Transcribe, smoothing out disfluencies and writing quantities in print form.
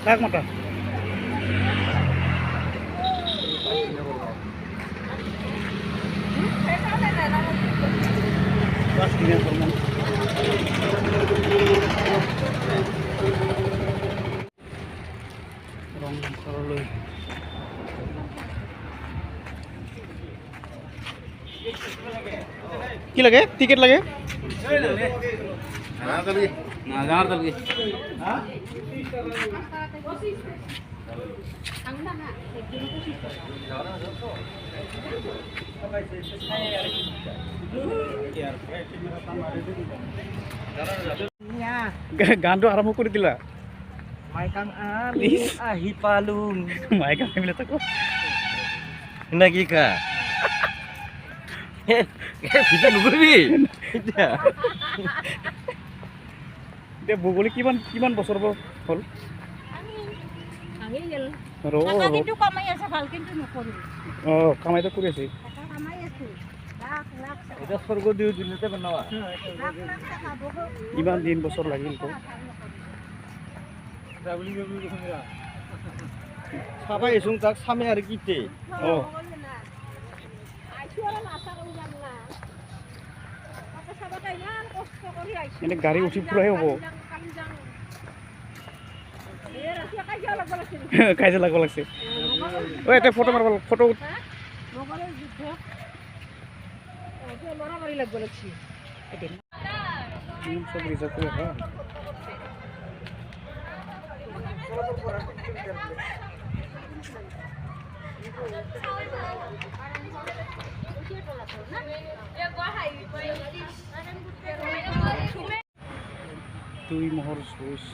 কাক মাতা ৰংঘৰলৈ কি লাগে টিকেট লাগে গানটো আৰম্ভ কৰি দিলা Maikang alis ahi palung mike আনিলে তাকো nagi ka bisa nuguri এতিয়া বগলী কিমান কিমান বছৰ হ'ল কিন্তু কমাই আছে ভাল কিন্তু নকৰিব কামাইটো কৰি আছে কমাই আছে এটা স্বৰ্গ দিও দিলেতে বানাওয়া ইমান দিন বছৰ লাগিল তো সাবাই এসুং তাক সামনে আৰ কিতে এনে গাড়ী উঠি ফুৰাহে হ'ব কাজিয়া লাগিব লাগছে ঐ এটা ফটো মাৰব ফটো সব ৰিজাৰ্ভ কৰে হ্যাঁ দুই মহৰ সুইচ